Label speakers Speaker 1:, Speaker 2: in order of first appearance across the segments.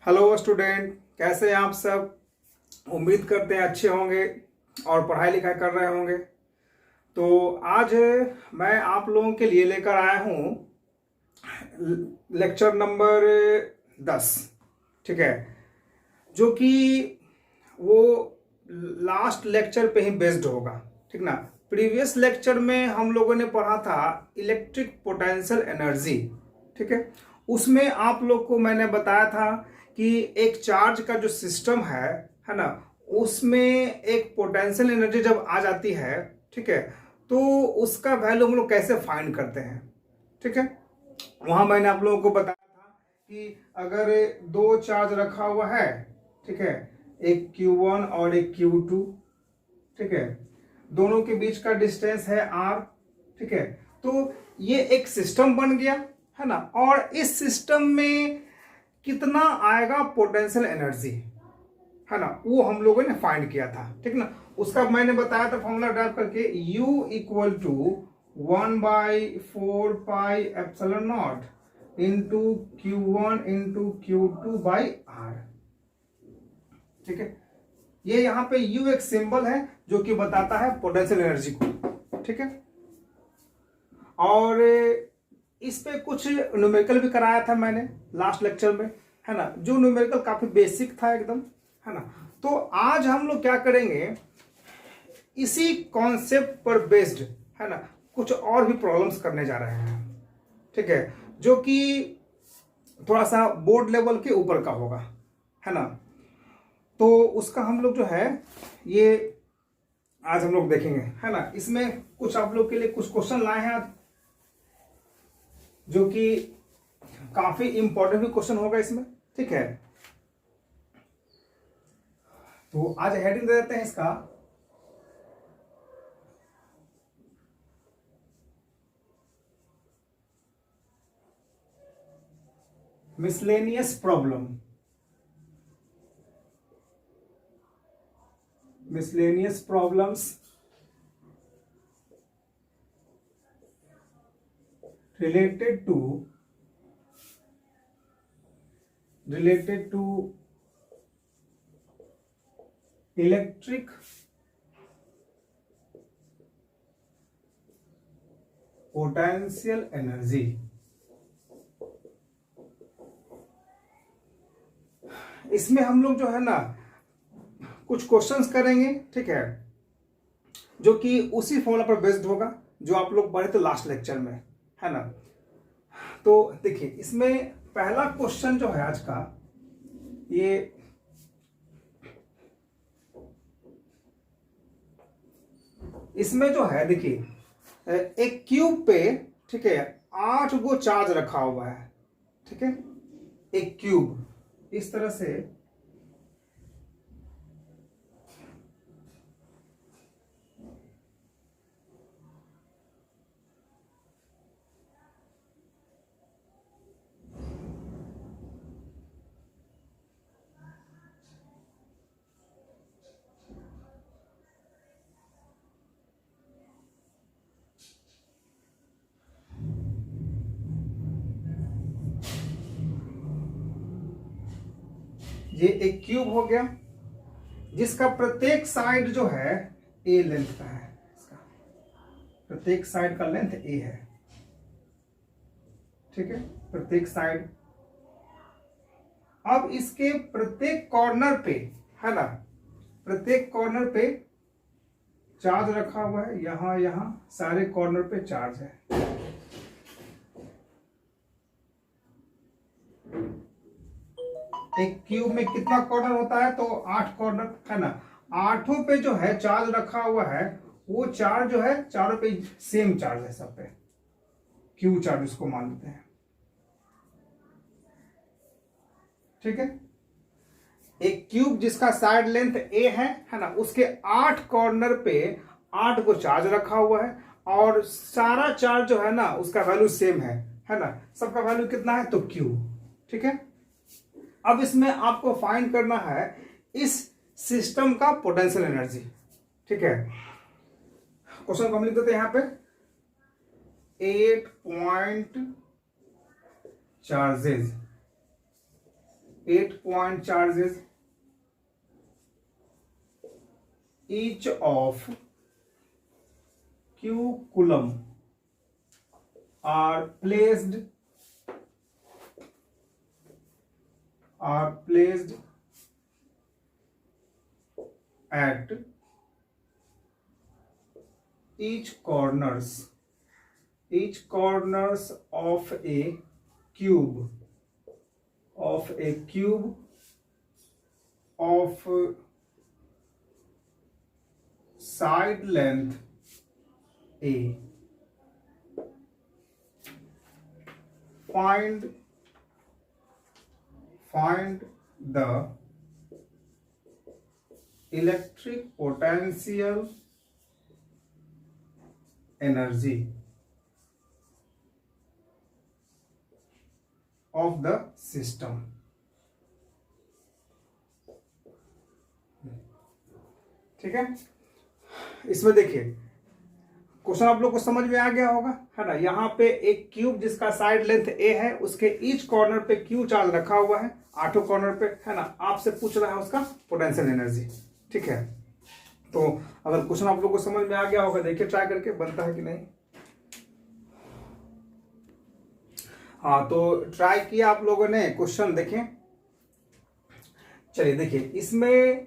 Speaker 1: Hello student, कैसे हैं आप सब। उम्मीद करते हैं अच्छे होंगे और पढ़ाई लिखाई कर रहे होंगे। तो आज मैं आप लोगों के लिए लेकर आया हूँ लेक्चर नंबर 10। ठीक है, जो कि वो लास्ट लेक्चर पे ही बेस्ड होगा। ठीक ना। प्रीवियस लेक्चर में हम लोगों ने पढ़ा था इलेक्ट्रिक पोटेंशियल एनर्जी। ठीक है, उसमें आप लोग को मैंने बताया था कि एक चार्ज का जो सिस्टम है ना, उसमें एक पोटेंशियल एनर्जी जब आ जाती है, ठीक है, तो उसका वैल्यू हम लोग कैसे फाइंड करते हैं। ठीक है, वहां मैंने आप लोगों को बताया था कि अगर दो चार्ज रखा हुआ है, ठीक है, एक Q1 और एक Q2, ठीक है, दोनों के बीच का डिस्टेंस है R। ठीक है, तो ये एक सिस्टम बन गया है ना। और इस सिस्टम में कितना आएगा पोटेंशियल एनर्जी, है ना, वो हम लोगों ने फाइंड किया था। ठीक ना। उसका मैंने बताया था फॉर्मूला ड्राइव करके, U equal to 1/4πε0 into Q1 into Q2 by R। ठीक है, ये यहाँ पे U एक सिंबल है जो कि बताता है पोटेंशियल एनर्जी को। ठीक है, और इस पे कुछ न्यूमेरिकल भी कराया था मैंने लास्ट लेक्चर में, है ना, जो न्यूमेरिकल काफी बेसिक था एकदम, है ना। तो आज हम लोग क्या करेंगे, इसी कॉन्सेप्ट पर बेस्ड, है ना, कुछ और भी प्रॉब्लम्स करने जा रहे हैं। ठीक है, जो कि थोड़ा सा बोर्ड लेवल के ऊपर का होगा, है ना। तो उसका हम लोग जो है ये आज हम लोग देखेंगे, है ना। इसमें कुछ आप लोग के लिए कुछ क्वेश्चन लाए हैं आज, जो कि काफी इंपॉर्टेंट भी क्वेश्चन होगा इसमें। ठीक है, तो आज हेडिंग दे देते हैं इसका, miscellaneous problem. Miscellaneous problems related to electric potential energy। इसमें हम लोग जो है ना कुछ क्वेश्चंस करेंगे, ठीक है, जो कि उसी फॉर्मूला पर बेस्ड होगा जो आप लोग पढ़े थे लास्ट लेक्चर में, है ना। तो देखिए, इसमें पहला क्वेश्चन जो है आज का, ये इसमें जो है, देखिए, एक क्यूब पे, ठीक है, 8 गो चार्ज रखा हुआ है। ठीक है, एक क्यूब इस तरह से ये एक क्यूब हो गया, जिसका प्रत्येक साइड जो है ए लेंथ का है। इसका प्रत्येक साइड का लेंथ ए है। ठीक है, प्रत्येक साइड। अब इसके प्रत्येक कॉर्नर पे, है ना, प्रत्येक कॉर्नर पे चार्ज रखा हुआ है। यहां यहां सारे कॉर्नर पे चार्ज है। एक क्यूब में कितना कॉर्नर होता है, तो 8 कॉर्नर, है ना। 8 पे जो है चार्ज रखा हुआ है, वो चार्ज जो है चारों पे सेम चार्ज है, सब पे क्यू चार्ज उसको मान लेते हैं। ठीक है, एक क्यूब जिसका साइड लेंथ ए है ना, उसके 8 कॉर्नर पे 8 को चार्ज रखा हुआ है, और सारा चार्ज जो है ना उसका वैल्यू सेम है ना। सबका वैल्यू कितना है, तो क्यू। ठीक है, अब इसमें आपको फाइंड करना है इस सिस्टम का पोटेंशियल एनर्जी। ठीक है, क्वेश्चन को हम लिख देते हैं यहां पे, 8 point charges 8 point charges each of q coulomb are placed at each corners of a cube of side length a. Find the electric potential energy of the system. ठीक है, इसमें देखिए क्वेश्चन आप लोग को समझ में आ गया होगा, है ना। यहाँ पे एक क्यूब जिसका साइड लेंथ ए है, उसके ईच कॉर्नर पे क्यू चार्ज रखा हुआ है, 8 कॉर्नर पे, है ना। आपसे पूछ रहा है उसका पोटेंशियल एनर्जी, ठीक है। तो अगर क्वेश्चन आप लोग को समझ में आ गया होगा, देखिए ट्राई करके बनता है कि नहीं। हाँ, तो ट्राई किया आप लोगों ने, क्वेश्चन देखें। चलिए देखिए, इसमें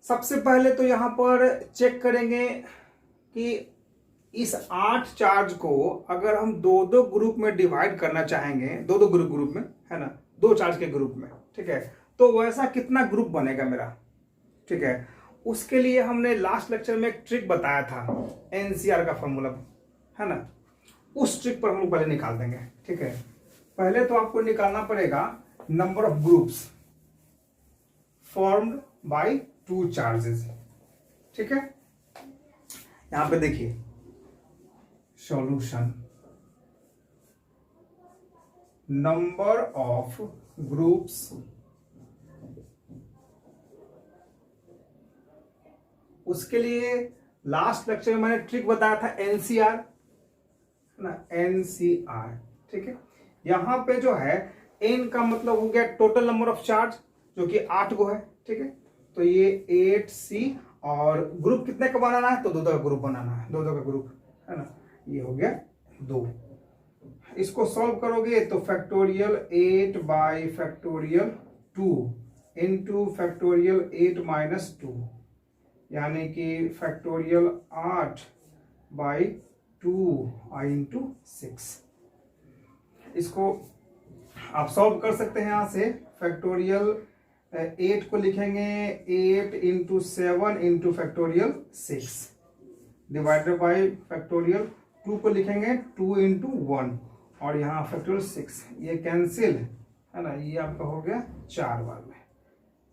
Speaker 1: सबसे पहले तो यहां पर चेक करेंगे कि इस 8 चार्ज को अगर हम दो ग्रुप में डिवाइड करना चाहेंगे, दो ग्रुप में, है ना, 2 चार्ज के ग्रुप में, ठीक है, तो वैसा कितना ग्रुप बनेगा मेरा, ठीक है। उसके लिए हमने लास्ट लेक्चर में एक ट्रिक बताया था, एनसीआर का फॉर्मूला, है ना। उस ट्रिक पर हम लोग पहले निकाल देंगे, ठीक है। पहले तो आपको निकालना पड़ेगा number of groups formed by 2 charges, ठीक है। यहां पे देखिए सॉल्यूशन, नंबर ऑफ ग्रुप्स उसके लिए लास्ट लेक्चर में मैंने ट्रिक बताया था एनसीआर, है ना, एनसीआर, ठीक है। यहां पे जो है एन का मतलब हो गया टोटल नंबर ऑफ चार्ज, जो कि 8 गो है, ठीक है। तो ये 8C, और ग्रुप कितने का बनाना है, तो 2 का ग्रुप बनाना है, 2 का ग्रुप, है ना। ये हो गया 2। इसको सॉल्व करोगे तो factorial 8 by factorial 2 into factorial 8 minus 2, यानी कि फैक्टोरियल 8 बाई 2 आई इंटू 6। इसको आप सॉल्व कर सकते हैं। यहां से फैक्टोरियल 8 को लिखेंगे 8 into 7 into factorial 6 divided by factorial 2 को लिखेंगे 2 इंटू 1, और यहाँ फैक्टोरियल 6, ये कैंसिल, है ना, ये आपका हो गया 4 बार में,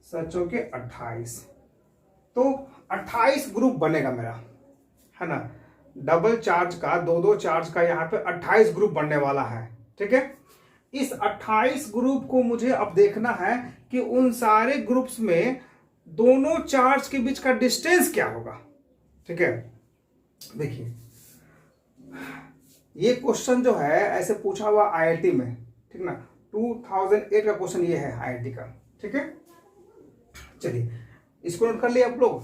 Speaker 1: 7 के 28। तो 28 ग्रुप बनेगा मेरा, है ना। डबल चार्ज का, 2 चार्ज का यहाँ पे 28 ग्रुप बनने वाला है, ठीक है। इस 28 ग्रुप को मुझे अब देखना है कि उन सारे ग्रुप्स में दोनों चार्ज के बीच का डिस्टेंस क्या होगा, ठीक है। देखिए ये क्वेश्चन जो है ऐसे पूछा हुआ आईआईटी में, ठीक ना, 2008 का क्वेश्चन ये है आईआईटी का, ठीक है। चलिए इसको नोट कर लिया आप लोग।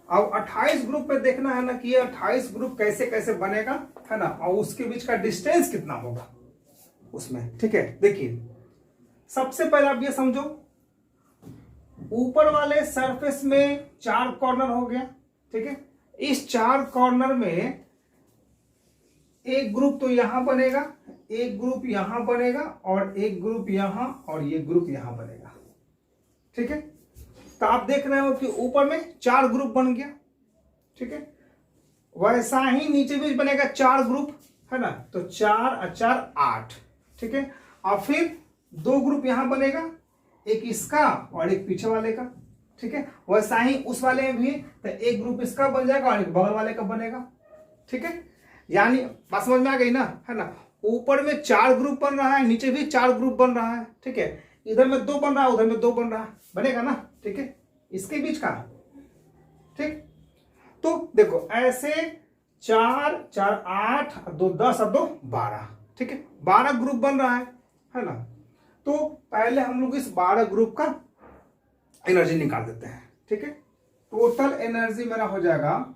Speaker 1: अब 28 ग्रुप पे देखना है ना कि ये 28 ग्रुप कैसे कैसे बनेगा, है ना, और उसके बीच का डिस्टेंस कितना होगा उसमें, ठीक है। देखिए सबसे पहले आप ये समझो, ऊपर वाले सरफेस में 4 कॉर्नर हो गया, ठीक है। इस 4 कॉर्नर में एक ग्रुप तो यहां बनेगा, एक ग्रुप यहां बनेगा, और एक ग्रुप यहां, और ये ग्रुप यहां बनेगा, ठीक है। तो आप देख रहे हो कि ऊपर में 4 ग्रुप बन गया, ठीक है। वैसा ही नीचे भी बनेगा 4 ग्रुप, है ना। तो 4 और 4 8, ठीक है। और फिर 2 ग्रुप यहां बनेगा, एक इसका और एक पीछे वाले का, ठीक है। वैसा ही उस वाले में भी, तो एक ग्रुप इसका बन जाएगा और एक बगल वाले का बनेगा, ठीक है। यानी बात समझ में आ गई ना, है ना। ऊपर में 4 ग्रुप बन रहा है, नीचे भी 4 ग्रुप बन रहा है, ठीक है। इधर में 2 बन रहा है, उधर में 2 बन रहा है, बनेगा ना, ठीक है, इसके बीच का, ठीक। तो देखो ऐसे 4 4 8 2 10 और 2 12, ठीक है, 12 ग्रुप बन रहा है ना। तो पहले हम लोग इस 12 ग्रुप का एनर्जी निकाल देते हैं। ठीक है, टोटल एनर्जी मेरा हो जाएगा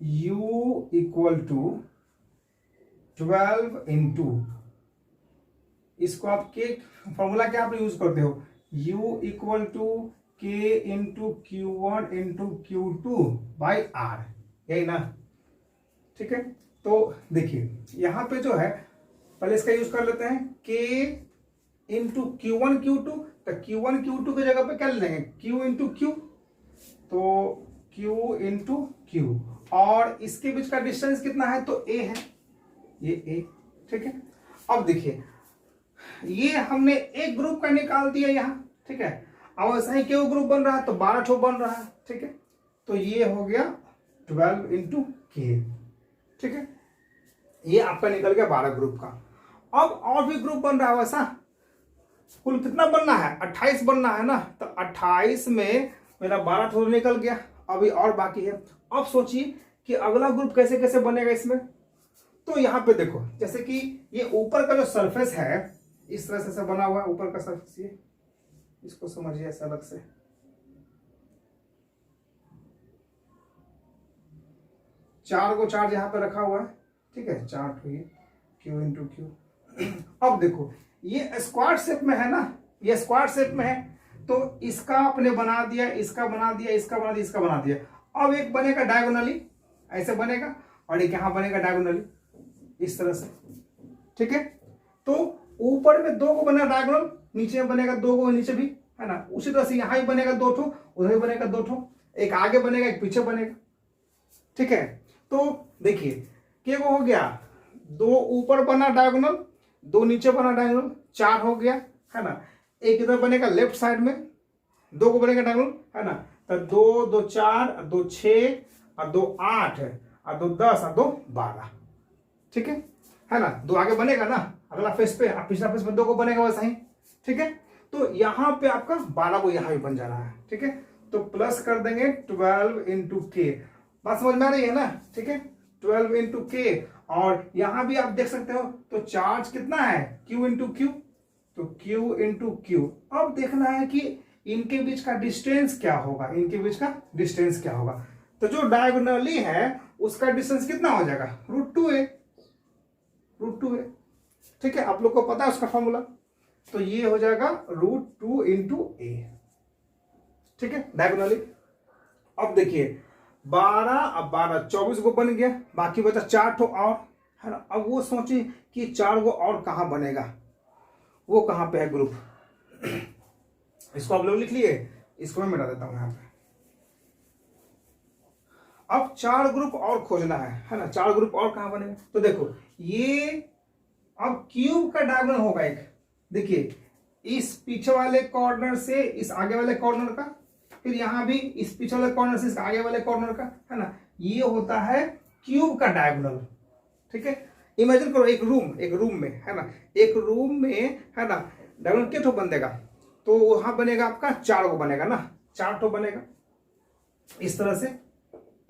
Speaker 1: U इक्वल टू 12 इंटू, इसको आप के फॉर्मूला क्या आप यूज करते हो, U इक्वल टू के into Q1 into Q2 by R, यही ना। ठीक है, तो देखिए यहां पे जो है पहले इसका यूज कर लेते हैं, K इंटू Q1 Q2, तो Q1 Q2 की जगह पे क्या ले लेंगे, Q इंटू Q, तो Q इंटू Q, और इसके बीच का डिस्टेंस कितना है, तो A है, ये A। ठीक है, अब देखिए ये हमने एक ग्रुप का निकाल दिया यहां। ठीक है, अब ऐसा ही क्यों ग्रुप बन रहा है, तो 12 ठो बन रहा है। ठीक है, तो ये हो गया 12 इंटू के। ठीक है, ये आपका निकल गया 12 ग्रुप का। अब और भी ग्रुप बन रहा है वैसा, कुल कितना बनना है, 28 बनना है ना, तो 28 में मेरा 12 ठो निकल गया, अभी और बाकी है। अब सोचिए कि अगला ग्रुप कैसे कैसे बनेगा इसमें। तो यहां पे देखो, जैसे कि ये ऊपर का जो सरफेस है इस तरह से बना हुआ है, ऊपर का सरफेस, ये इसको समझिए ऐसा अलग से, चार को चार्ज यहां पे रखा हुआ है। ठीक है, चार हुई Q इंटू क्यू। अब देखो ये स्क्वायर शेप में है ना, ये स्क्वायर शेप में है, तो इसका आपने बना दिया, इसका बना दिया, इसका बना दिया, इसका बना दिया। अब एक बनेगा डायगोनली, ऐसे बनेगा, और एक यहां बनेगा डायगोनली इस तरह से। ठीक है, तो ऊपर में दो को बनेगा डायगोनल, नीचे में बनेगा दो को नीचे भी, है ना। उसी तरह से यहां ही बनेगा दो ठो, उधर ही बनेगा दो ठो, एक आगे बनेगा एक पीछे बनेगा। ठीक है, तो देखिए क्या हो गया, दो ऊपर बना डायगोनल, दो नीचे बना डायगोनल, चार हो गया, है ना। एक इधर बनेगा लेफ्ट साइड में, दो को बनेगा डायगोनल, है ना। तो दो दो चार, दो छः, और दो आठ, और दो 10, और दो 12। ठीक है ना। दो आगे बनेगा ना अगला फेस पे, और पिछला फेस में दो को बनेगा वैसा ही। ठीक है, तो यहां पे आपका 12 को यहां भी बन जा रहा है। ठीक है, तो प्लस कर देंगे 12 इंटू के, बात समझ में आ रही है ना। ठीक है, 12 इंटू के, और यहां भी आप देख सकते हो, तो चार्ज कितना है, Q इंटू क्यू, तो Q इंटू क्यू। अब देखना है कि इनके बीच का डिस्टेंस क्या होगा, इनके बीच का डिस्टेंस क्या होगा। तो जो डायगोनली है उसका डिस्टेंस कितना हो जाएगा, √2a, √2a। ठीक है, आप लोग को पता है उसका फॉर्मूला, तो ये हो जाएगा √2 इंटू ए। ठीक है, डायगोनली। अब देखिए 12 अब 12 24 को बन गया, बाकी बचा 4 ठो और, है ना। अब वो सोचिए कि 4 को और कहां बनेगा, वो कहां पे है ग्रुप। इसको आप लोग लिख लिए, इसको मैं मिटा देता हूं यहां पे। अब 4 ग्रुप और खोजना है ना, 4 ग्रुप और कहां बनेगा। तो देखो ये अब क्यूब का डायगोनल होगा एक, देखिए इस पीछे वाले कॉर्नर से इस आगे वाले कॉर्नर का, फिर यहां भी इस पीछे वाले कॉर्नर से इस आगे वाले कॉर्नर का, है ना। ये होता है क्यूब का डायगोनल। ठीक है, इमेजिन करो एक रूम में, है ना, एक रूम में, है ना, डायगोनल कितने ठो बनेगा, तो वहां बनेगा आपका 4 को बनेगा ना, 4 ठो बनेगा इस तरह से।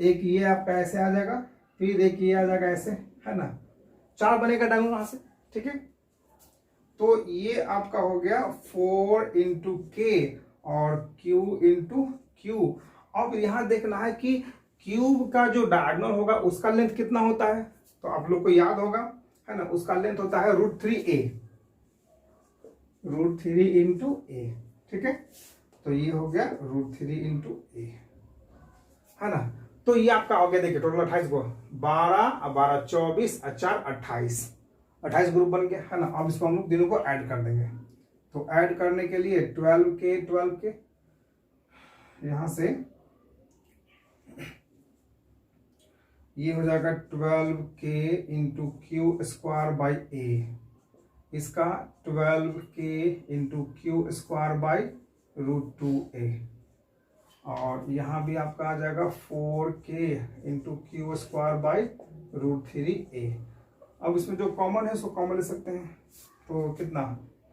Speaker 1: एक ये आपका ऐसे आ जाएगा, फिर एक ये आ जाएगा ऐसे, है ना, 4 बनेगा डायगोनल वहां से। ठीक है, तो ये आपका हो गया 4 इंटू के और Q इंटू क्यू। अब यहां देखना है कि क्यूब का जो डायगोनल होगा उसका लेंथ कितना होता है, तो आप लोग को याद होगा, है ना, उसका लेंथ होता है √3a, √3 इंटू ए। ठीक है, तो ये हो गया √3 इंटू ए, है ना। तो ये आपका हो गया, देखिए टोटल 28 को, 12 और 12 24 और 4 28 ग्रुप बन गया, है ना। अब इसको हम लोग तीनों को ऐड कर देंगे, तो ऐड करने के लिए 12 के यहां से ये हो जाएगा 12k into Q square by A, इसका 12k into Q square by √2a, और यहां भी आपका आ जाएगा 4k into Q square by √3a। अब इसमें जो कॉमन है उसको कॉमन ले सकते हैं, तो कितना,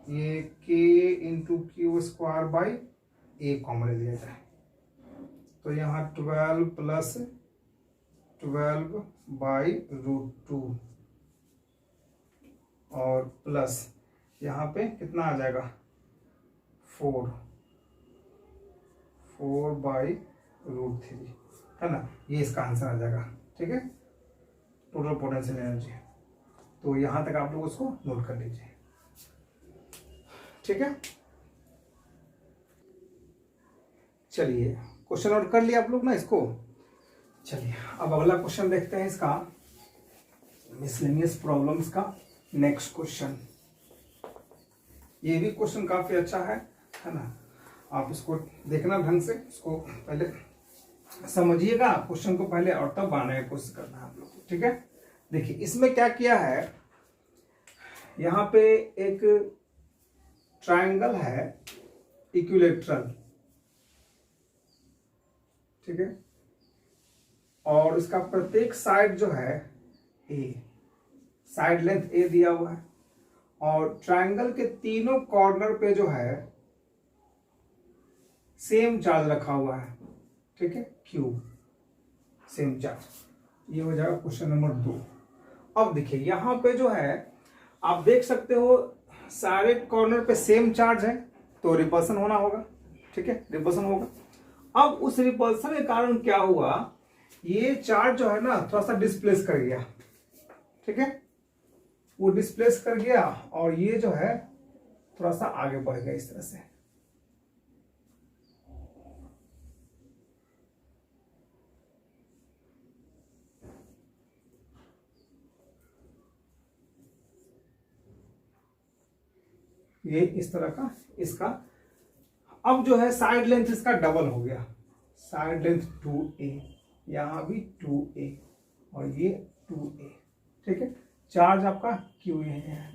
Speaker 1: ये k into Q square by A common ले लिया जाए, तो यहाँ 12 प्लस 12 बाई √2, और प्लस यहाँ पे कितना आ जाएगा 4/√3 है ना, ये इसका आंसर आ जाएगा। ठीक है, टोटल पोटेंशियल एनर्जी। तो यहाँ तक आप लोग उसको नोट कर लीजिए। ठीक है, चलिए क्वेश्चन नोट कर लिया आप लोग ना इसको। चलिए अब अगला क्वेश्चन देखते हैं इसका, मिसलेनियस प्रॉब्लम्स का नेक्स्ट क्वेश्चन। ये भी क्वेश्चन काफी अच्छा है ना, आप इसको देखना ढंग से, इसको पहले समझिएगा क्वेश्चन को पहले और तब बनाने की कोशिश करना है आप लोग को। ठीक है, देखिए इसमें क्या किया है, यहाँ पे एक ट्रायंगल है इक्विलेटरल। ठीक है, और इसका प्रत्येक साइड जो है ए, साइड लेंथ ए दिया हुआ है, और ट्रायंगल के तीनों कॉर्नर पे जो है सेम चार्ज रखा हुआ है। ठीक है, क्यू सेम चार्ज। ये हो जाएगा क्वेश्चन नंबर 2। अब देखिए यहाँ पे जो है आप देख सकते हो सारे कॉर्नर पे सेम चार्ज है, तो रिपल्सन होना होगा। ठीक है, रिपल्सन होगा। अब उस रिपल्सन के कारण क्या हुआ, ये चार्ज जो है ना थोड़ा सा डिस्प्लेस कर गया। ठीक है, वो डिस्प्लेस कर गया और ये जो है थोड़ा सा आगे बढ़ गया इस तरह से। ये इस तरह का इसका, अब जो है साइड लेंथ इसका डबल हो गया, साइड लेंथ 2a, यहां भी 2a और ये 2a। ठीक है, चार्ज आपका q है,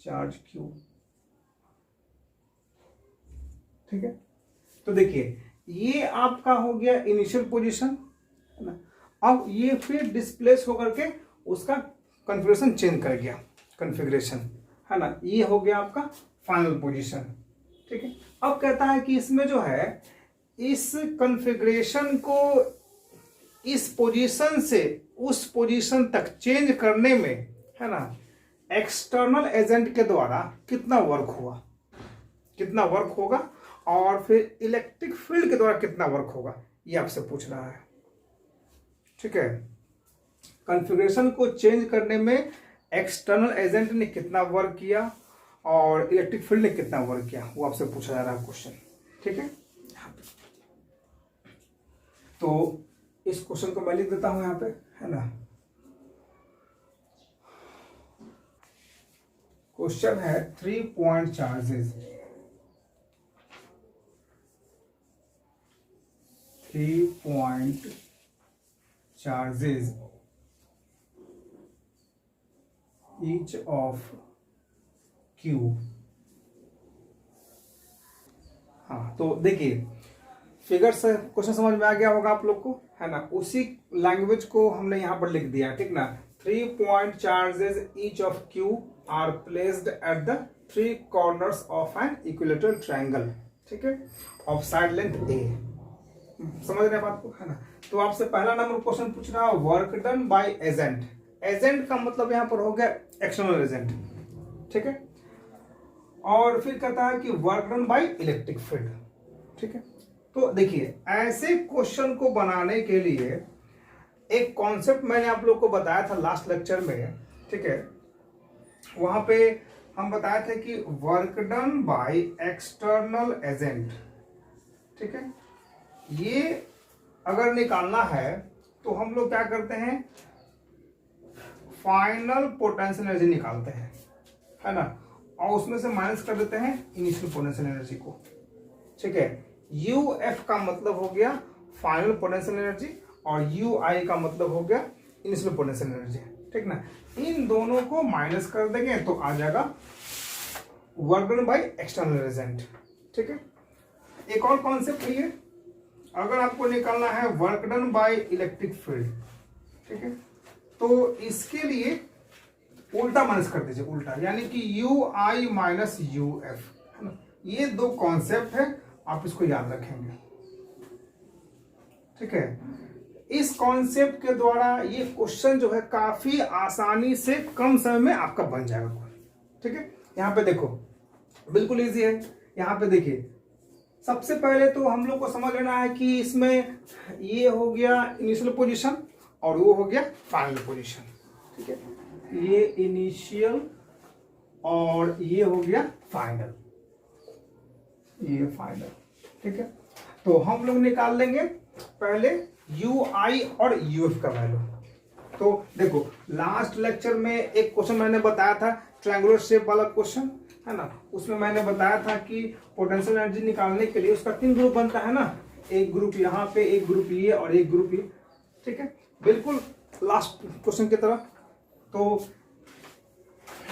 Speaker 1: चार्ज q। ठीक है, तो देखिए ये आपका हो गया इनिशियल पोजीशन है ना। अब ये फिर डिस्प्लेस होकर के उसका कॉन्फ़िगरेशन चेंज कर गया, कॉन्फ़िगरेशन है ना, ये हो गया आपका फाइनल पोजीशन। ठीक है, अब कहता है कि इसमें जो है इस कॉन्फ़िगरेशन को इस पोजीशन से उस पोजीशन तक चेंज करने में है ना, एक्सटर्नल एजेंट के द्वारा कितना वर्क हुआ, कितना वर्क होगा, और फिर इलेक्ट्रिक फील्ड के द्वारा कितना वर्क होगा, ये आपसे पूछ रहा है। ठीक है, कॉन्फ़िगरेशन को चेंज करने में एक्सटर्नल एजेंट ने कितना वर्क किया और इलेक्ट्रिक फील्ड ने कितना वर्क किया, वो आपसे पूछा जा रहा है क्वेश्चन। ठीक है, तो इस क्वेश्चन को मैं लिख देता हूं यहां पे है ना। क्वेश्चन है 3 point charges, 3 point charges each of q। हाँ, तो देखिए फिगर से क्वेश्चन समझ में आ गया होगा आप लोग को है ना, उसी लैंग्वेज को हमने यहाँ पर लिख दिया। ठीक ना, 3 point charges each of q are placed at the 3 corners of an equilateral triangle। ठीक है, of side length a। समझ रहे बात को है ना। तो आपसे पहला नंबर क्वेश्चन पूछ रहा है work done by agent. Agent का मतलब यहां पर हो गया एक्सटर्नल एजेंट। ठीक है, और फिर कहता है कि work done by electric field. ठीक है, तो देखिए ऐसे क्वेश्चन को बनाने के लिए एक कॉन्सेप्ट मैंने आप लोग को बताया था लास्ट लेक्चर में। ठीक है, वहां पे हम बताए थे कि work done by external agent. ठीक है, ये अगर निकालना है तो हम लोग क्या करते हैं, फाइनल पोटेंशियल एनर्जी निकालते हैं है ना, और उसमें से माइनस कर देते हैं इनिशियल पोटेंशियल एनर्जी को। ठीक है, UF का मतलब हो गया फाइनल पोटेंशियल एनर्जी और UI का मतलब हो गया इनिशियल पोटेंशियल एनर्जी। ठीक ना, इन दोनों को माइनस कर देंगे तो आ जाएगा work done by external agent. ठीक है, एक और कॉन्सेप्ट है, अगर आपको निकालना है work done by electric field. ठीक है, तो इसके लिए उल्टा माइनस कर दीजिए, उल्टा, यानी कि UI माइनस UF है ना। ये दो कॉन्सेप्ट है, आप इसको याद रखेंगे। ठीक है, इस कॉन्सेप्ट के द्वारा ये क्वेश्चन जो है काफी आसानी से कम समय में आपका बन जाएगा। ठीक है, यहाँ पे देखो बिल्कुल इजी है। यहाँ पे देखिए सबसे पहले तो हम लोग को समझ लेना है कि इसमें ये हो गया इनिशियल पोजीशन और वो हो गया फाइनल पोजीशन। ठीक है, ये इनिशियल और ये हो गया फाइनल, ये फाइनल। ठीक है, तो हम लोग निकाल लेंगे पहले यू आई और यू एफ का वैल्यू। तो देखो लास्ट लेक्चर में एक क्वेश्चन मैंने बताया था ट्रायंगुलर शेप वाला क्वेश्चन है ना, उसमें मैंने बताया था कि पोटेंशियल एनर्जी निकालने के लिए उसका 3 ग्रुप बनता है ना, एक ग्रुप यहाँ पे, एक ग्रुप ये और एक ग्रुप ये। ठीक है, बिल्कुल लास्ट क्वेश्चन की तरह। तो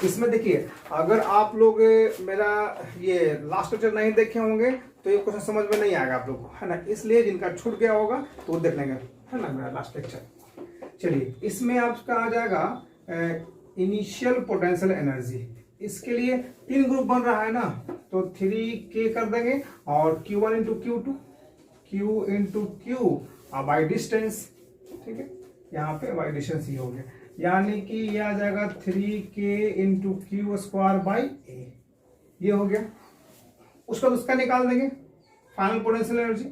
Speaker 1: इसमें देखिए अगर आप लोग मेरा ये लास्ट लेक्चर नहीं देखे होंगे तो ये क्वेश्चन समझ में नहीं आएगा आप लोग को, है ना, इसलिए जिनका छूट गया होगा तो वो देख लेंगे, है ना, मेरा लास्ट लेक्चर। चलिए इसमें आपका आ जाएगा इनिशियल पोटेंशियल एनर्जी। इसके लिए 3 ग्रुप बन रहा है ना, तो 3K कर देंगे और Q1 into Q2, Q into Q by distance. ठीक है, यहाँ पे बाई डिस्टेंस ये हो गया, यानी कि ये आ जाएगा 3K into Q square by A, ये हो गया। उसका उसका निकाल देंगे फाइनल पोटेंशियल एनर्जी।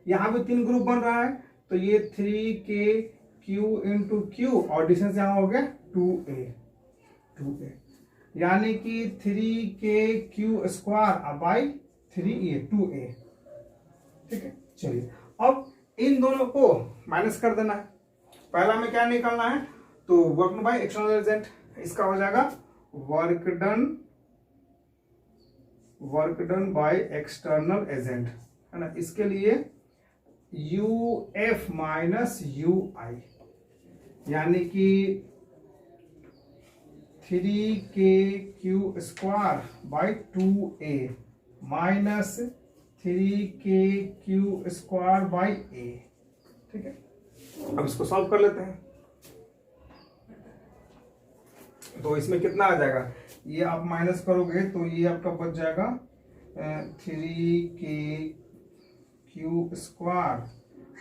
Speaker 1: यहाँ पे 3 ग्रुप बन रहा है तो ये 3K Q इंटू Q और डिस्टेंस यहाँ हो गया 2A, यानी कि 3K Q square by 3A 2A। ठीक है, चलिए अब इन दोनों को माइनस कर देना है। पहला में क्या निकालना है, तो work done by external agent, इसका हो जाएगा work done by external agent, है ना। इसके लिए UF माइनस UI, यानी कि 3K Q square by 2A minus 3K Q square by A। ठीक है, अब इसको सॉल्व कर लेते हैं। तो इसमें कितना आ जाएगा, ये आप माइनस करोगे तो ये आपका बच जाएगा 3K Q square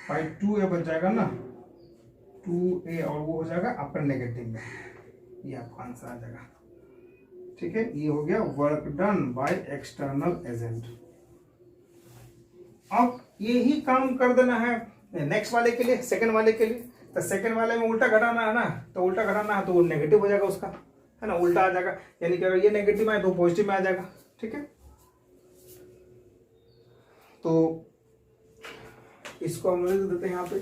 Speaker 1: by 2A बच जाएगा ना, 2A, और वो हो जाएगा आपका नेगेटिव में, ये आपका आंसर आ जाएगा। ठीक है, ये हो गया work done by external agent. अब यही काम कर देना है नेक्स्ट वाले के लिए, सेकंड वाले के लिए। तो सेकंड वाले में उल्टा घटाना है ना, तो उल्टा घटाना है तो नेगेटिव हो जाएगा उसका, है ना, उल्टा आ जाएगा, यानी कि अगर ये नेगेटिव में है तो पॉजिटिव में आ जाएगा। ठीक है, तो इसको हम लिख देते हैं यहाँ पे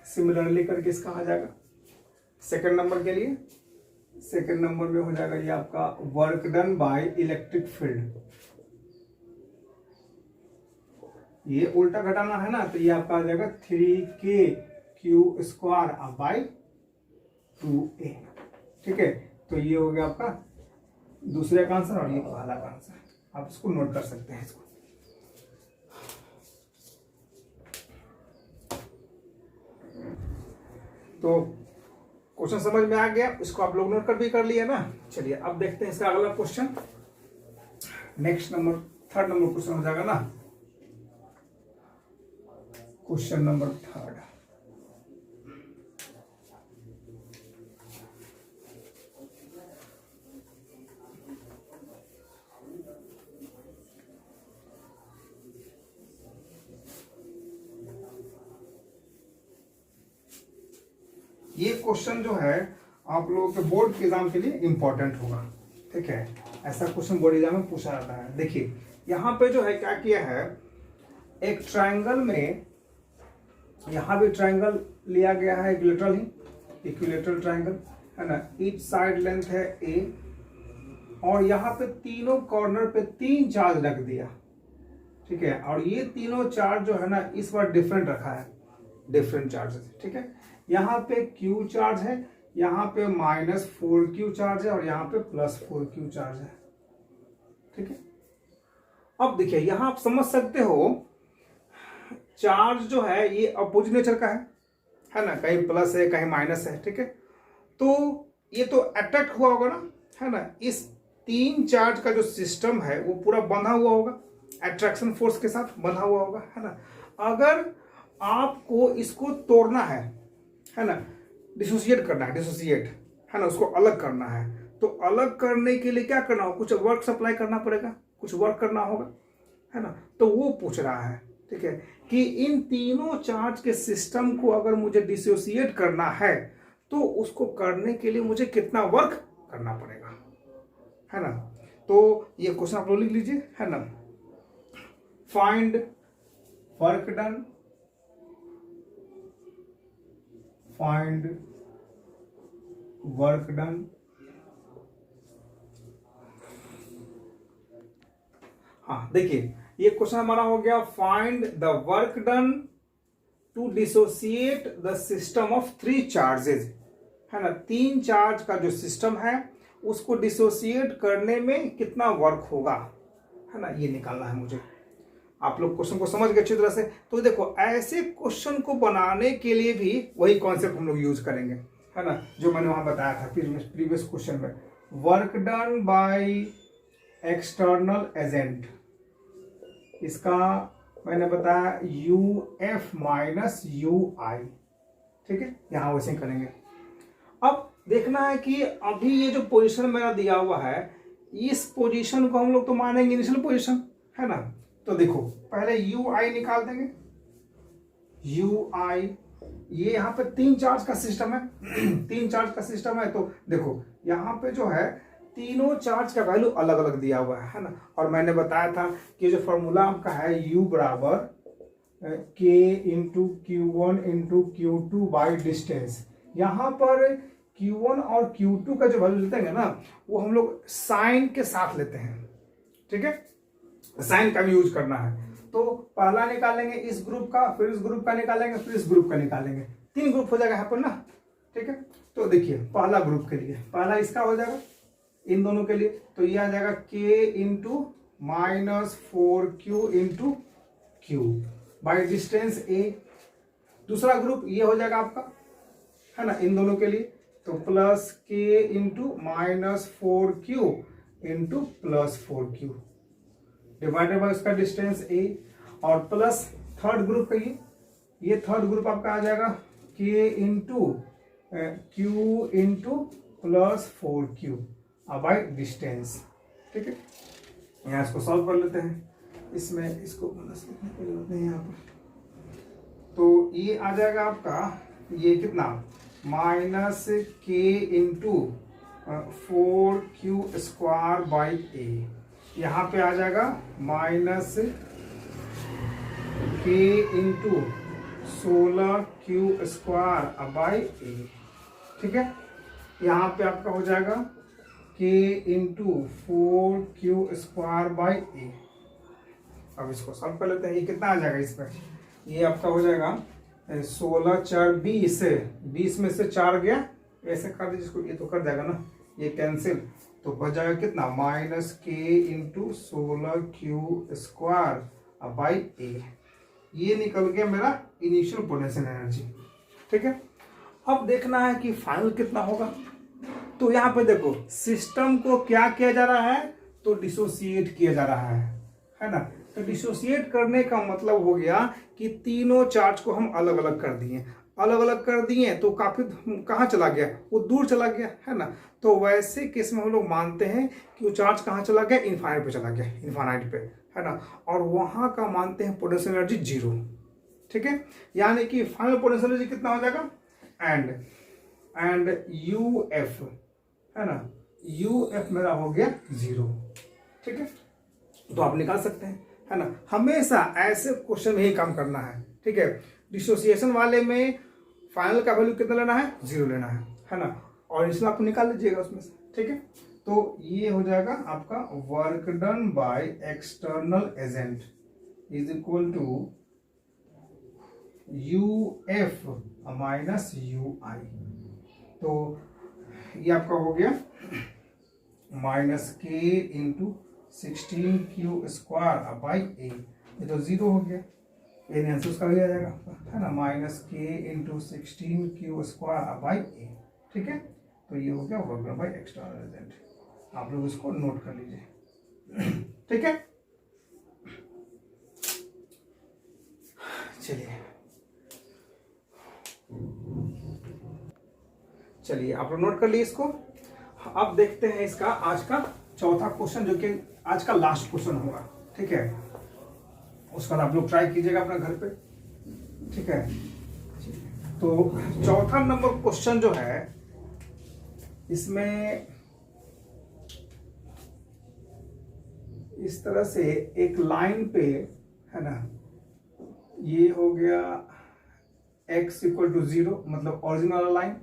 Speaker 1: सिमिलरली करके, इसका आ जाएगा सेकंड नंबर के लिए। सेकंड नंबर में हो जाएगा ये आपका work done by electric field, ये उल्टा घटाना है ना, तो ये आपका आ जाएगा 3K Q square by 2A। ठीक है, तो ये हो गया आपका दूसरे का आंसर और ये पहला का आंसर, आप इसको नोट कर सकते हैं इसको। तो क्वेश्चन समझ में आ गया, इसको आप लोग नोट कर भी कर लिए ना। चलिए अब देखते हैं इसका अगला question. Next number third number question हो जाएगा ना, क्वेश्चन नंबर 3। ये क्वेश्चन जो है आप लोगों के बोर्ड के एग्जाम के लिए इंपॉर्टेंट होगा। ठीक है, ऐसा क्वेश्चन बोर्ड एग्जाम में पूछा जाता है। देखिए यहाँ पे जो है क्या किया है, एक ट्रायंगल में, यहाँ भी ट्रायंगल लिया गया है इक्विलेटरल ही, इक्विलेटरल ट्रायंगल, है ना। ईच साइड लेंथ है A और यहाँ पे तीनों कॉर्नर पे 3 चार्ज रख दिया। ठीक है, और ये तीनों चार्ज जो है ना इस बार डिफरेंट रखा है, डिफरेंट चार्जेस। ठीक है, यहाँ पे Q चार्ज है, यहाँ पे -4Q चार्ज है और यहाँ पे +4Q चार्ज है। ठीक है, अब देखिए यहाँ आप समझ सकते हो चार्ज जो है ये अपोजिट नेचर का है ना, कहीं प्लस है कहीं माइनस है। ठीक है, तो ये तो अट्रैक्ट हुआ होगा ना, है ना। इस 3 चार्ज का जो सिस्टम है वो पूरा बंधा हुआ होगा, अट्रैक्शन फोर्स के साथ बंधा हुआ होगा, है ना। अगर आपको इसको तोड़ना है ना, डिसोसिएट करना है, डिसोसिएट है ना, उसको अलग करना है। तो अलग करने के लिए क्या करना होगा, कुछ वर्क सप्लाई करना पड़ेगा, कुछ वर्क करना होगा, है ना। तो वो पूछ रहा है, ठीक है, कि इन तीनों चार्ज के सिस्टम को अगर मुझे डिसोसिएट करना है तो उसको करने के लिए मुझे कितना वर्क करना पड़ेगा, है ना। तो ये क्वेश्चन आप लोग लिख लीजिए, है ना। Find work done, find work done, हाँ देखिए ये क्वेश्चन हमारा हो गया, find the work done to dissociate the system of 3 charges, है ना। 3 चार्ज का जो सिस्टम है उसको डिसोसिएट करने में कितना वर्क होगा, है ना, ये निकालना है मुझे। आप लोग क्वेश्चन को समझ गए अच्छी तरह से। तो देखो ऐसे क्वेश्चन को बनाने के लिए भी वही कॉन्सेप्ट हम लोग यूज करेंगे, है ना, जो मैंने वहां बताया था प्रीवियस क्वेश्चन में। Work done by external agent, इसका मैंने बताया UF माइनस UI, ठीक है, यहां वैसे ही करेंगे। अब देखना है कि अभी ये जो पोजीशन मेरा दिया हुआ है, इस पोजीशन को हम लोग तो मानेंगे इनिशियल पोजीशन, है ना। तो देखो पहले UI निकाल देंगे, UI, ये यहाँ पे 3 चार्ज का सिस्टम है 3 चार्ज का सिस्टम है। तो देखो यहाँ पे जो है तीनों चार्ज का वैल्यू अलग अलग दिया हुआ है ना। और मैंने बताया था कि जो फॉर्मूला आपका है U बराबर K into Q1 into Q2 by distance. यहाँ पर Q1 और Q2 का जो वैल्यू लेते हैं ना, वो हम लोग साइन के साथ लेते हैं, ठीक है, साइन का भी यूज करना है। तो पहला निकालेंगे इस ग्रुप का, फिर इस ग्रुप का निकालेंगे, फिर इस ग्रुप का निकालेंगे, 3 ग्रुप हो जाएगा यहाँ पर ना, ठीक है। तो देखिए पहला ग्रुप के लिए पहला इसका हो जाएगा इन दोनों के लिए, तो ये आ जाएगा K into minus 4Q into Q by distance A। दूसरा ग्रुप ये हो जाएगा आपका, है ना, इन दोनों के लिए, तो plus K into minus 4Q into plus 4Q divided by उसका डिस्टेंस A। और प्लस थर्ड ग्रुप का ये थर्ड ग्रुप आपका आ जाएगा K into Q into plus 4Q by distance, ठीक है। यहाँ इसको सॉल्व कर लेते हैं, इसमें इसको प्लस लिखने के जरूरत नहीं यहाँ पर। तो ये आ जाएगा आपका, ये कितना, minus K into 4Q square by A। यहाँ पे आ जाएगा minus K into 16Q square by A, ठीक है। यहाँ पे आपका हो जाएगा K into 4Q square by A। अब इसको सॉल्व कर लेते हैं, ये कितना आ जाएगा इसमें, ये आपका हो जाएगा 16 4 20, 20 में से 4 गया, ऐसे कर दीजिए इसको, ये तो कर जाएगा ना, ये कैंसिल, तो बच जाएगा कितना, minus K into 16Q square by A। ये निकल गया मेरा इनिशियल पोटेंशियल एनर्जी, ठीक है। अब देखना है कि फाइनल कितना होगा। तो यहाँ पे देखो सिस्टम को क्या किया जा रहा है, तो डिसोसिएट किया जा रहा है ना। तो डिसोसिएट करने का मतलब हो गया कि तीनों चार्ज को हम अलग अलग कर दिए, अलग अलग कर दिए तो काफी कहाँ चला गया, वो दूर चला गया, है ना। तो वैसे केस में हम लोग मानते हैं कि वो चार्ज कहाँ चला गया, इन्फाइनाइट पे चला गया, इन्फाइनाइट पे, है ना। और वहां का मानते हैं पोटेंशियल एनर्जी 0, ठीक है। यानी कि फाइनल पोटेंशियल एनर्जी कितना हो जाएगा, एंड UF, है ना, UF मेरा हो गया 0, ठीक है। तो आप निकाल सकते हैं, है ना। हमेशा ऐसे क्वेश्चन में ही काम करना है, ठीक है। डिसोसिएशन वाले में फाइनल का वैल्यू कितना लेना है, 0 लेना है ना। और इसमें आप निकाल लीजिएगा उसमें से, ठीक है। तो ये हो जाएगा आपका work done by external agent is equal to UF minus UI। तो ये आपका हो गया minus K into 16Q square by A। ये तो 0 हो गया, ये आंसर उसका भी आ जाएगा, है ना, minus K into 16Q square by A, ठीक है। तो ये हो गया work done by external agent, आप लोग इसको नोट कर लीजिए, ठीक है। चलिए चलिए आप लोग नोट कर लिए इसको। अब देखते हैं इसका आज का चौथा क्वेश्चन, जो कि आज का लास्ट क्वेश्चन होगा, ठीक है। उसका आप लोग ट्राई कीजिएगा अपना घर पे, ठीक है। तो चौथा नंबर क्वेश्चन जो है, इसमें इस तरह से एक लाइन पे है ना, ये हो गया x इक्वल टू 0 मतलब ओरिजिनल वाला लाइन,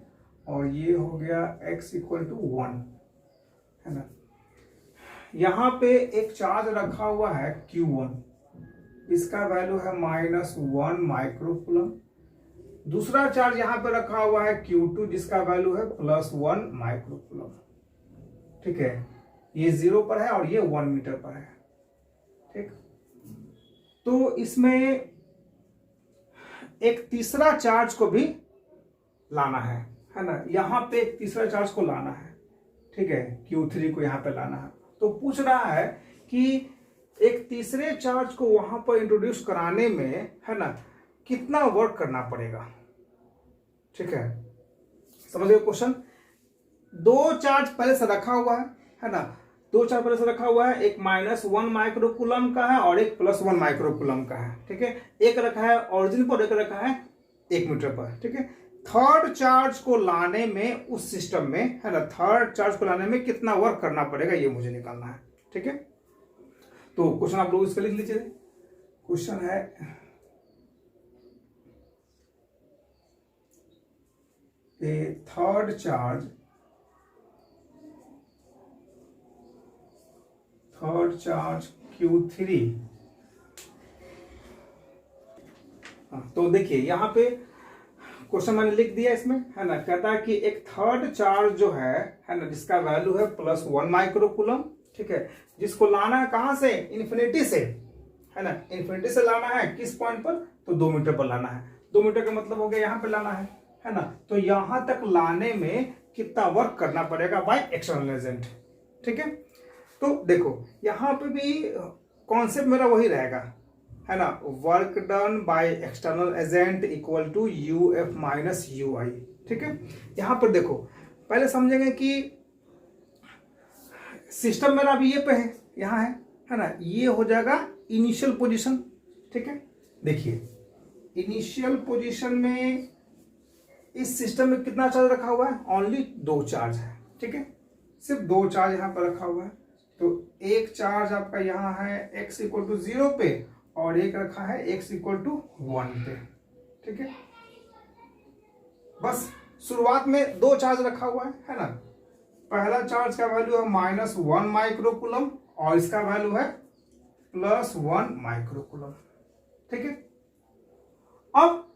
Speaker 1: और ये हो गया x इक्वल टू 1 है ना। यहाँ पे एक चार्ज रखा हुआ है Q1, इसका वैल्यू है -1 माइक्रोकूलम। दूसरा चार्ज यहाँ पे रखा हुआ है Q2, जिसका वैल्यू है +1 माइक्रोकूलम, ठीक है। ये 0 पर है और ये 1 मीटर पर है, ठीक। तो इसमें एक तीसरा चार्ज को भी लाना है ना। यहाँ पे एक तीसरा चार्ज को लाना है, ठीक है, Q3 को यहाँ पे लाना है। तो पूछ रहा है कि एक तीसरे चार्ज को वहां पर इंट्रोड्यूस कराने में है ना कितना वर्क करना पड़ेगा, ठीक है। समझ गए क्वेश्चन। दो चार्ज पहले से रखा हुआ है ना, दो चार्ज पहले से रखा हुआ है, एक -1 माइक्रोकूलम का है और एक +1 माइक्रोकूलम का है, ठीक है। एक रखा है ऑरिजिन पर, एक रखा है 1 मीटर पर, ठीक है। थर्ड चार्ज को लाने में उस सिस्टम में है ना, थर्ड चार्ज को लाने में कितना वर्क करना पड़ेगा ये मुझे निकालना है, ठीक है। तो क्वेश्चन आप लोग इसका लिख लीजिए। क्वेश्चन है ए थर्ड चार्ज Q3। तो देखिए यहाँ पे क्वेश्चन मैंने लिख दिया इसमें, है ना। कहता है कि एक थर्ड चार्ज जो है ना, जिसका वैल्यू है +1 माइक्रोकूलम, ठीक है, जिसको लाना है कहां से, इन्फिनिटी से, है ना। इन्फिनिटी से लाना है किस पॉइंट पर, तो 2 मीटर पर लाना है। 2 मीटर का मतलब हो गया यहाँ पे लाना है ना। तो यहां तक लाने में कितना वर्क करना पड़ेगा बाय एक्सटर्नल एजेंट, ठीक है। तो देखो यहाँ पे भी कॉन्सेप्ट मेरा वही रहेगा, है ना, work done by external agent equal to UF minus UI, ठीक है। यहां पर देखो पहले समझेंगे कि सिस्टम मेरा अभी ये पे है, यहाँ है ना। ये हो जाएगा इनिशियल पोजीशन, ठीक है। देखिए इनिशियल पोजीशन में इस सिस्टम में कितना चार्ज रखा हुआ है, ओनली 2 चार्ज है, ठीक है। सिर्फ 2 चार्ज यहाँ पर रखा हुआ है। तो एक चार्ज आपका यहाँ है x इक्वल टू 0 पे, और एक रखा है x इक्वल टू 1 पे, ठीक है। बस शुरुआत में 2 चार्ज रखा हुआ है ना। पहला चार्ज का वैल्यू है -1 माइक्रोकूलम और इसका वैल्यू है +1 माइक्रोकूलम, ठीक है। अब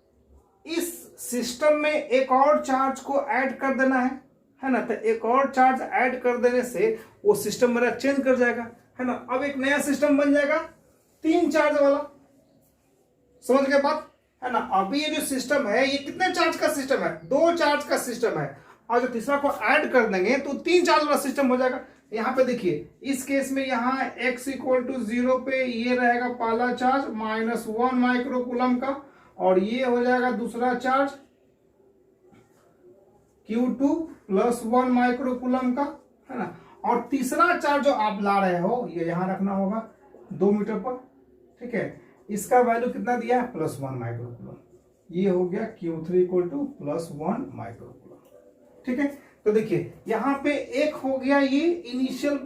Speaker 1: इस सिस्टम में एक और चार्ज को ऐड कर देना है ना। तो एक और चार्ज ऐड कर देने से वो सिस्टम मेरा चेंज कर जाएगा, है ना। अब एक नया सिस्टम बन जाएगा 3 चार्ज वाला, समझ गए बात, है ना। अभी ये जो सिस्टम है ये कितने चार्ज का सिस्टम है, 2 चार्ज का सिस्टम है, और जो तीसरा को ऐड कर देंगे तो 3 चार्ज वाला सिस्टम हो जाएगा। यहाँ पे देखिए इस केस में यहाँ x इक्वल टू 0 पे ये रहेगा पहला चार्ज -1 माइक्रोकूलम का, और ये हो जाएगा दूसरा चार्ज Q2 +1 माइक्रोकूलम का, है ना। और तीसरा चार्ज जो आप ला रहे हो ये यहाँ रखना होगा 2 मीटर पर, ठीक है। इसका वैल्यू कितना दिया है, +1 माइक्रोकूलम। ये हो गया Q3 इक्वल टू +1 माइक्रोकूलम, ठीक है। तो देखिए यहां पे एक हो गया ये इनिशियल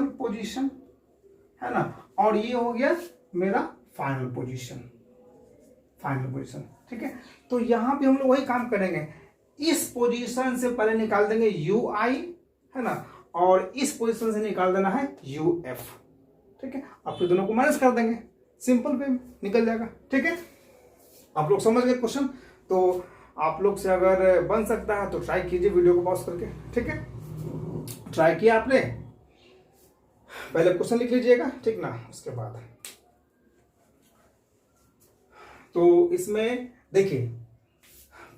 Speaker 1: पोजीशन, है ना, और ये हो गया मेरा फाइनल पोजीशन, ठीक है। तो यहां पे हम लोग वही काम करेंगे, इस पोजीशन से पहले निकाल देंगे UI, है ना, और इस पोजीशन से निकाल देना है UF, ठीक है। अब फिर दोनों को माइनस कर देंगे, सिंपल वे निकल जाएगा, ठीक है। आप लोग समझ गए क्वेश्चन। तो आप लोग से अगर बन सकता है तो ट्राई कीजिए वीडियो को पॉज करके, ठीक है। ट्राई किया आपने, पहले क्वेश्चन लिख लीजिएगा, ठीक ना, उसके बाद तो इसमें देखिए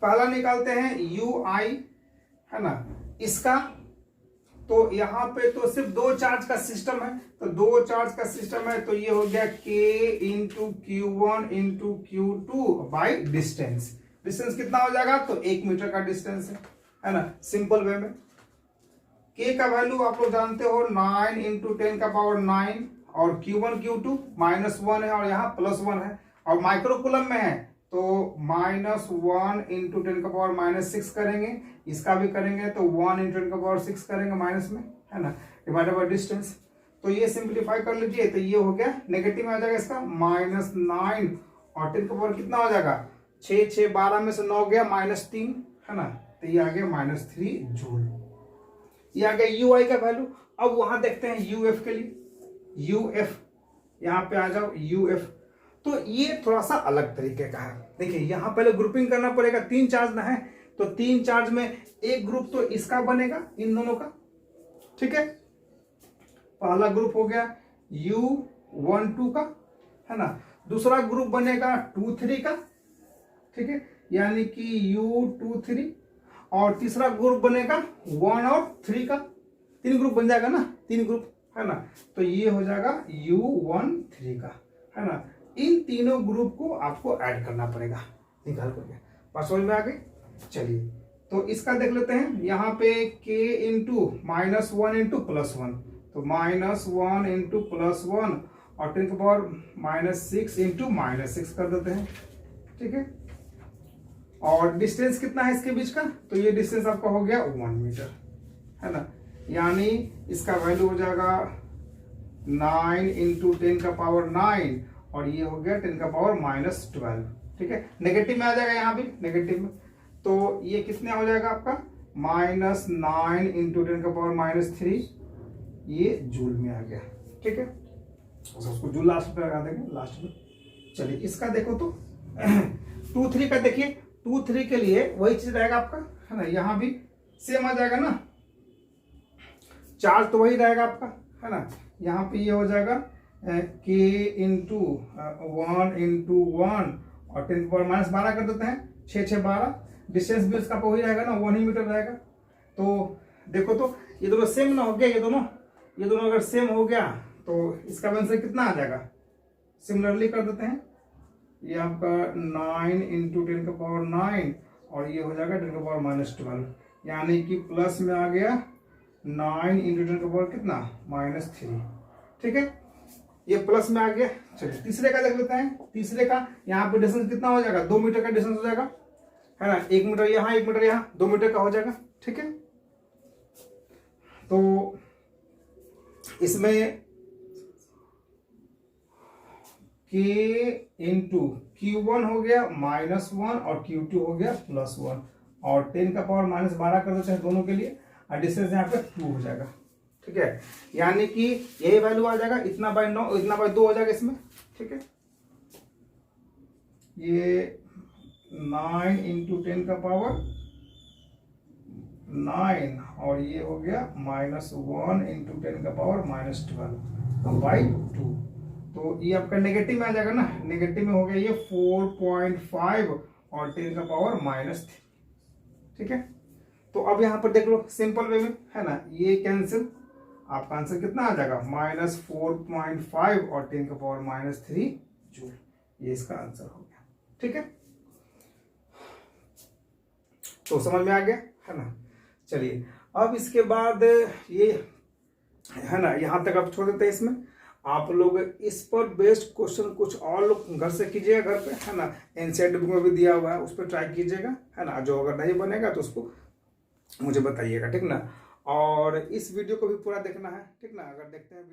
Speaker 1: पहला निकालते हैं UI, है ना, इसका। तो यहाँ पे तो सिर्फ 2 चार्ज का सिस्टम है, तो 2 चार्ज का सिस्टम है, तो ये हो गया K × Q1 × Q2 by distance. Distance कितना हो जाएगा, तो 1 मीटर का डिस्टेंस है ना, सिंपल वे में। के का वैल्यू आप लोग जानते हो 9 इंटू 10 का पावर 9, और Q1 Q2 -1 है और यहाँ +1 है, और माइक्रो कूलम में है तो -1 इंटू 10 का पावर -6 करेंगे, इसका भी करेंगे तो 1 इंटू 10 का पावर 6 करेंगे माइनस में, है ना, डिवाइडेड बाय डिस्टेंस। तो ये सिंप्लीफाई कर लीजिए, तो ये हो गया नेगेटिव में आ जाएगा इसका -9, और 10 का पावर कितना हो जाएगा, 6 6 12 में से 9 गया -3, है ना, तो ये आ गया -3 जूल। ये आ गया यूआई का वैल्यू। अब वहां देखते हैं यूएफ के लिए, यूएफ यहाँ पे आ जाओ, यूएफ तो ये थोड़ा सा अलग तरीके का है। देखिए यहाँ पहले ग्रुपिंग करना पड़ेगा, 3 चार्ज ना है तो 3 चार्ज में एक ग्रुप तो इसका बनेगा, इन दोनों का, ठीक है। पहला ग्रुप हो गया U12 का, है ना, दूसरा ग्रुप बनेगा 2 3 का, ठीक है, यानी कि U23, और तीसरा ग्रुप बनेगा 1 और 3 का, 3 ग्रुप बन जाएगा ना, 3 ग्रुप, है ना, तो ये हो जाएगा U13 का, है ना। इन तीनों ग्रुप को आपको ऐड करना पड़ेगा, निकाल करके। बात समझ में आ गई? चलिए तो इसका देख लेते हैं। यहाँ पे k इंटू -1 इंटू +1, तो -1 इंटू +1 और 10 का पावर -6 इंटू -6 कर देते हैं, ठीक है। और डिस्टेंस कितना है इसके बीच का, तो ये डिस्टेंस आपका हो गया 1 मीटर, है ना, यानी इसका वैल्यू हो जाएगा 9 इंटू 10 का पावर 9, और ये हो गया 10 का पावर -12, ठीक है। नेगेटिव में आ जाएगा, यहाँ भी नेगेटिव में, तो ये कितने हो जाएगा आपका -9 इंटू 10 का पावर -3, ये जूल में आ गया, ठीक है। उसको जूल लास्ट में लगा देंगे, लास्ट में। चलिए इसका देखो तो 2 3 का देखिए, 2 3 के लिए वही चीज रहेगा आपका, है ना, यहाँ भी सेम आ जाएगा ना, चार्ज तो वही रहेगा आपका, है ना। यहाँ पे ये हो जाएगा k इंटू 1 इंटू 1 और 10 पावर -12 कर देते हैं, 6 6 12, डिस्टेंस भी इसका वही रहेगा ना, 1 ही मीटर रहेगा। तो देखो तो ये दोनों सेम ना हो गया, ये दोनों अगर सेम हो गया तो इसका आंसर कितना आ जाएगा, सिमिलरली कर देते हैं, ये आपका 9 इंटू 10 का पावर 9, और ये हो जाएगा 10 का पावर -12, यानी कि प्लस में आ गया 9 इंटू 10 का पावर कितना -3, ठीक है, ये प्लस में आ गया। चलिए तीसरे का देख लेते हैं। तीसरे का यहाँ पे डिस्टेंस कितना हो जाएगा, 2 मीटर का डिस्टेंस हो जाएगा, है ना, 1 मीटर यहाँ 1 मीटर यहाँ, 2 मीटर का हो जाएगा, ठीक है। तो इसमें k इंटू Q1 हो गया -1 और Q2 हो गया +1, और 10 का पावर -12 कर देते हैं दोनों के लिए, और डिस्टेंस यहाँ पे 2 हो जाएगा, ठीक है, यानी कि यही वैल्यू आ जाएगा, इतना बाय 9, इतना बाय 2 हो जाएगा इसमें, ठीक है। ये 9 इंटू 10 का पावर 9, और ये हो गया -1 इंटू 10 का पावर -12 बाई 2, तो ये आपका नेगेटिव में आ जाएगा ना, नेगेटिव में हो गया ये 4.5 और 10 का पावर -3, ठीक है। तो अब यहाँ पर देख लो सिंपल वे में, है ना, ये कैंसिल, आपका आंसर कितना आ जाएगा -4.5 और 10 का पावर -3 जूल, ये इसका आंसर हो गया, ठीक है। तो समझ में आ गया, है ना। चलिए अब इसके बाद ये, है ना, यहाँ तक आप छोड़ देते हैं। इसमें आप लोग इस पर बेस्ड क्वेश्चन कुछ और लोग घर से कीजिएगा, घर पे, है ना, एनसीईआरटी बुक में भी दिया हुआ है, उस पर ट्राई कीजिएगा, है ना। जो अगर नहीं बनेगा तो उसको मुझे बताइएगा, ठीक ना। और इस वीडियो को भी पूरा देखना है, ठीक ना। अगर देखते हैं